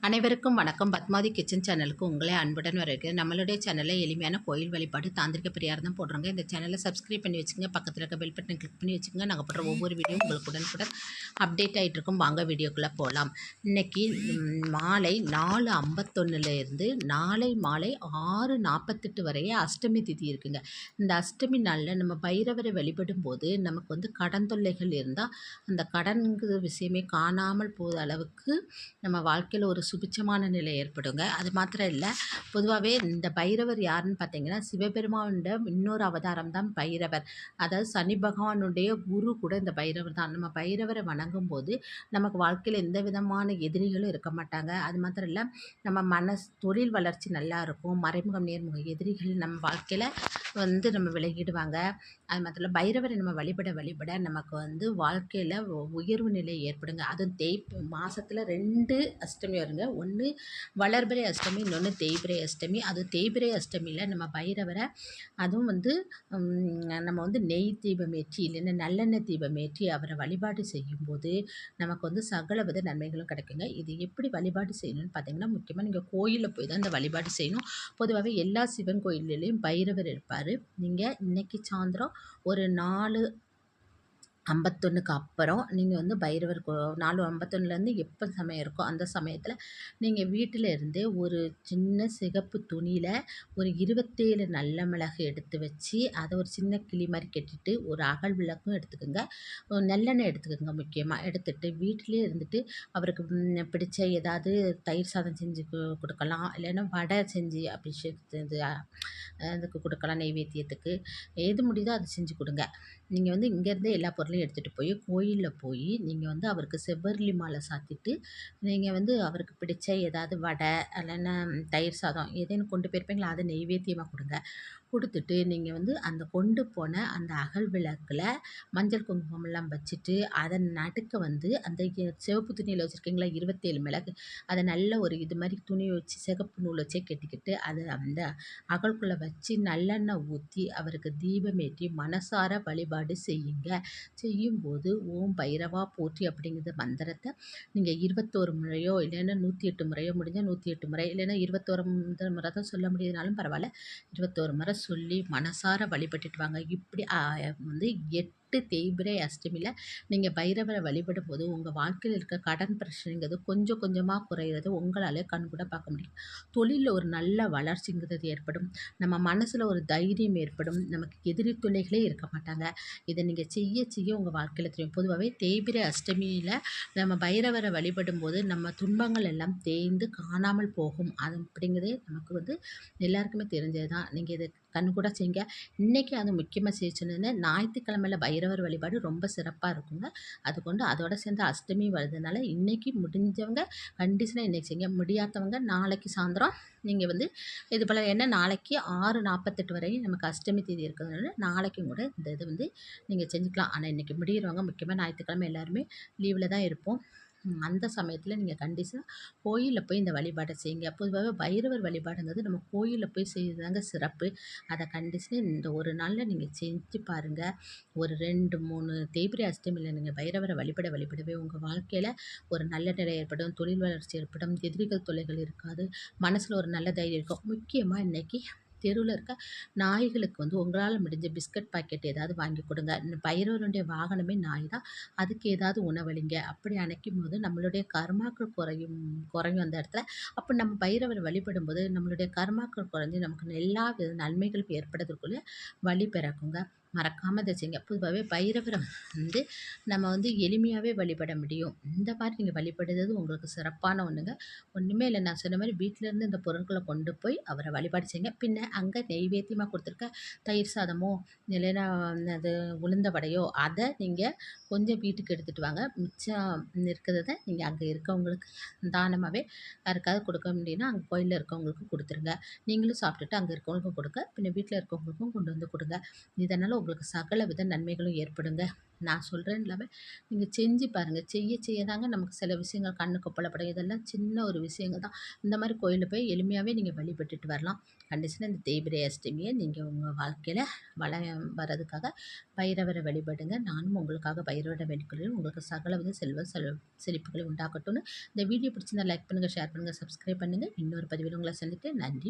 அனைவருக்கும் வணக்கம். பத்மாவதி கிச்சன் சேனலுக்கு உங்களை அன்புடன் வரவேற்கிறேன். நம்மளுடைய சேனலில் எளிமையான கோயில் வழிபாடு, தாந்திரிக பரிகாரம் தான் போடுறோங்க. இந்த சேனலை சப்ஸ்கிரைப் பண்ணி வச்சுங்க. பக்கத்தில் இருக்க பெல் பட்டனை கிளிக் பண்ணி வச்சுங்க. நாங்கள் போடுற ஒவ்வொரு வீடியோ உங்களுக்கு உடனுக்குடன் அப்டேட் ஆகிட்டு இருக்கும். வாங்க வீடியோக்குள்ளே போகலாம். இன்றைக்கி மாலை 4:51 நாளை மாலை 6:48 வரையே அஷ்டமி திதி இருக்குங்க. இந்த அஷ்டமி நாளில் நம்ம பைரவரை வழிபடும் போது நமக்கு கடன் தொல்லைகள் இருந்தால் அந்த கடன்கிற விஷயமே காணாமல் போகிற அளவுக்கு நம்ம வாழ்க்கையில் ஒரு சுபிட்சமான நிலை ஏற்படுங்க. அது மாத்திரம் இல்லை, பொதுவாகவே இந்த பைரவர் யாருன்னு பார்த்தீங்கன்னா சிவபெருமானோட இன்னொரு அவதாரம் தான் பைரவர். அதாவது சனி பகவானுடைய குரு கூட இந்த பைரவர் தான். நம்ம பைரவரை வணங்கும் போது நமக்கு வாழ்க்கையில் எந்த விதமான எதிரிகளும் இருக்க மாட்டாங்க. அது மாத்திரம் இல்லை, நம்ம தொழில் வளர்ச்சி நல்லா இருக்கும். மறைமுகம் நேர்முக எதிரிகள் நம்ம வாழ்க்கையில் நம்ம விலகிடுவாங்க. அது மாத்திரம் இல்லை, பைரவரை நம்ம வழிபட நமக்கு வாழ்க்கையில் உயர்வு நிலை ஏற்படுங்க. அதுவும் மாதத்தில் 2 அஷ்டமி வருங்க. ஒன்று வளர்பிறை அஷ்டமி, இன்னொன்று தேய்பிறை அஷ்டமி. அதுவும் தேய்பிறை அஷ்டமியில் நம்ம பைரவரை அதுவும் நம்ம நெய் தீபம் ஏற்றி இல்லைன்னா நல்லெண்ணெய் தீபம் ஏற்றி அவரை வழிபாடு செய்யும்போது நமக்கு சகல வித நன்மைகளும் கிடைக்குங்க. இது எப்படி வழிபாடு செய்யணும்னு பார்த்தீங்கன்னா, முக்கியமாக நீங்கள் கோயிலில் போய் தான் இந்த வழிபாடு செய்யணும். பொதுவாகவே எல்லா சிவன் கோயில்லையும் பைரவர் இருப்பார். நீங்கள் இன்றைக்கி சாயந்தரம் ஒரு 4:51 அப்புறம் நீங்கள் பைரவர் 4:51 எப்போ சமயம் இருக்கோ அந்த சமயத்தில் நீங்கள் வீட்டில் இருந்தே ஒரு சின்ன சிகப்பு துணியில் ஒரு 27 நல்ல மிளகு எடுத்து வச்சு அதை ஒரு சின்ன கிளி மாதிரி கட்டிட்டு ஒரு அகல் விளக்கும் எடுத்துக்கோங்க. நல்லெண்ணெய் எடுத்துக்கோங்க. முக்கியமாக எடுத்துகிட்டு வீட்டிலே இருந்துட்டு அவருக்கு பிடிச்ச ஏதாவது தயிர் சாதம் செஞ்சு கொடுக்கலாம், இல்லைன்னா வடை செஞ்சு அபிஷேகத்து அதுக்கு கொடுக்கலாம். நெய்வேத்தியத்துக்கு எது முடியுதோ அதை செஞ்சு கொடுங்க. நீங்கள் இங்கேருந்தே எல்லா பொருளையும் எடுத்துகிட்டு போய் கோயிலில் போய் நீங்கள் அவருக்கு செவ்வரளி மாலை சாத்திட்டு நீங்கள் அவருக்கு பிடிச்ச ஏதாவது வடை இல்லைன்னா தயிர் சாதம் ஏதேனும் கொண்டு போயிருப்பீங்களா, அதை நெய்வேத்தியமாக கொடுங்க. கொடுத்துட்டு நீங்கள் அந்த கொண்டு போன அந்த அகல் விளக்கில் மஞ்சள் குங்குமம்லாம் வச்சுட்டு அதன் நடுக்க அந்த சிவப்பு துணியில் வச்சுருக்கீங்களா 27 மிளகு, அதை நல்ல ஒரு இது மாதிரி துணி வச்சு சிகப்பு நூல் வச்சே கட்டிக்கிட்டு அதை அந்த அகல்குள்ளே வச்சு நல்லெண்ணெய் ஊற்றி அவருக்கு தீபம் ஏற்றி மனசார வழிபாடு செய்யுங்க. செய்யும்போது ஓம் பைரவா போற்றி அப்படிங்கிற மந்திரத்தை நீங்கள் 21 முறையோ இல்லைன்னா 108 முறையோ முடிஞ்சால் 108 முறை, இல்லைன்னா 21 முறை தான் சொல்ல முடியுதுனாலும் பரவாயில்ல, 21 முறை சொல்லி மனசார வழிபட்டுட்டு வாங்க. இப்படி 8 தேய்பிறை அஷ்டமியில் நீங்கள் பைரவரை வழிபடும் போது உங்கள் வாழ்க்கையில் இருக்க கடன் பிரச்சனைங்கிறது கொஞ்சம் கொஞ்சமாக குறையிறது உங்களாலே கண்கூட பார்க்க முடியும். தொழிலில் ஒரு நல்ல வளர்ச்சிங்கிறது ஏற்படும். நம்ம மனசில் ஒரு தைரியம் ஏற்படும். நமக்கு எதிரி தொல்லைகளே இருக்க மாட்டாங்க. இதை நீங்கள் செய்ய செய்ய உங்கள் வாழ்க்கையில் தெரியும். பொதுவாகவே தேய்பிறை அஷ்டமியில் நம்ம பைரவரை வழிபடும் போது நம்ம துன்பங்கள் எல்லாம் தேய்ந்து காணாமல் போகும். அது அப்படிங்கிறதே நமக்கு எல்லாருக்குமே தெரிஞ்சது தான். நீங்கள் இதை கண்கூட செய்யுங்க. இன்றைக்கி அது முக்கியமாக செய்ய சொன்னதுன்னா, ஞாயிற்றுக்கிழமையில் பைரவர் வழிபாடு ரொம்ப சிறப்பாக இருக்குங்க. அதோட சேர்ந்து அஷ்டமி வருதுனால இன்றைக்கி முடிஞ்சவங்க கண்டிஷனாக இன்றைக்கி செய்யுங்க. முடியாதவங்க நாளைக்கு சாயந்தரம் நீங்கள் இது போல் என்ன நாளைக்கு 6:48 வரையும் நமக்கு அஷ்டமி தேதி இருக்கிறதுனால நாளைக்கும் கூட இந்த இது நீங்கள் செஞ்சுக்கலாம். ஆனால் இன்றைக்கி முடிகிறவங்க முக்கியமாக ஞாயிற்றுக்கிழமை எல்லாருமே லீவில் தான் இருப்போம். அந்த சமயத்தில் நீங்கள் கண்டிப்பாக கோயிலில் போய் இந்த வழிபாடை செய்யுங்க. பொதுவாகவே பைரவர் வழிபாடுங்கிறது நம்ம கோயிலில் போய் செய்கிறதாங்க சிறப்பு. அதை கண்டிப்பாக இந்த ஒரு நாளில் நீங்கள் செஞ்சு பாருங்கள். ஒரு 2, 3 தேய்பிறை அஷ்டமியில் நீங்கள் பைரவரை வழிபடவே உங்கள் வாழ்க்கையில் ஒரு நல்ல நிலை ஏற்படும். தொழில் வளர்ச்சி ஏற்படும். எதிரிகள் தொல்லைகள் இருக்காது. மனசில் ஒரு நல்ல தைரியம் இருக்கும். முக்கியமாக இன்றைக்கி தெருவில் இருக்க நாய்களுக்கு உங்களால் முடிஞ்ச பிஸ்கட் பாக்கெட் ஏதாவது வாங்கி கொடுங்க. பைரவருடைய வாகனமே நாய் தான். அதுக்கு ஏதாவது உணவளிங்க. அப்படி அணைக்கும் போது நம்மளுடைய கர்மாக்கள் குறையும் அந்த இடத்துல. அப்போ நம்ம பைரவரை வழிபடும்போது நம்மளுடைய கர்மாக்கள் குறைஞ்சி நமக்கு எல்லா வித நன்மைகளும் ஏற்படுறதுக்குள்ளே வழி பிறக்குங்க. மறக்காமல் இதை செய்யுங்க. பொதுவாகவே பைரவரை நம்ம எளிமையாகவே வழிபட முடியும். இந்த மாதிரி நீங்கள் வழிபடுறது உங்களுக்கு சிறப்பான ஒன்றுங்க. ஒன்றுமே இல்லை, நான் சொன்ன மாதிரி வீட்டிலேருந்து இந்த பொருட்களை கொண்டு போய் அவரை வழிபாடு செய்யுங்க. பின்ன அங்கே நெய்வேத்தியமாக கொடுத்துருக்க தயிர் சாதமோ இல்லைன்னா அது உளுந்த வடையோ அதை நீங்கள் கொஞ்சம் வீட்டுக்கு எடுத்துகிட்டு வாங்க. மிச்சம் இருக்கிறத நீங்கள் அங்கே இருக்கவங்களுக்கு தானமாகவே யாருக்காவது கொடுக்க முடியும்னா அங்கே கோயிலில் இருக்கவங்களுக்கு கொடுத்துருங்க. நீங்களும் சாப்பிட்டுட்டு அங்கே இருக்கவங்களுக்கும் கொடுங்க. பின்ன வீட்டில் இருக்கவங்களுக்கும் கொண்டு கொடுங்க. இதனால் உங்களுக்கு சகலவித நன்மைகளும் ஏற்படுங்க. நான் சொல்றேன்னு இல்லாம, நீங்க செஞ்சு பாருங்க. செய்ய செய்ய தாங்க நமக்கு சில விஷயங்கள் கண்ணுக்கு புலப்படும். இதெல்லாம் சின்ன ஒரு விஷயங்கள் தான். இந்த மாரி கோயில்ல போய் எளிமையாவே நீங்க வழிபட்டுட்டு வரலாம். கண்டிஷனா இந்த தேய்பிறை அஷ்டமிய நீங்க உங்க வாழ்க்கையில வளம் வரதுக்காக பைரவர வழிபடுங்க. நானும் உங்களுக்காக பைரவர வேண்டிக்கிறேன். உங்களுக்கு சகலவித செழிப்புகளை உண்டாக்கட்டும்னு. இந்த வீடியோ பிடிச்சிருந்தா லைக் பண்ணுங்க, ஷேர் பண்ணுங்க, சப்ஸ்கிரைப் பண்ணுங்க. இன்னொரு பதிவில உங்கள சந்திக்கிறேன். நன்றி.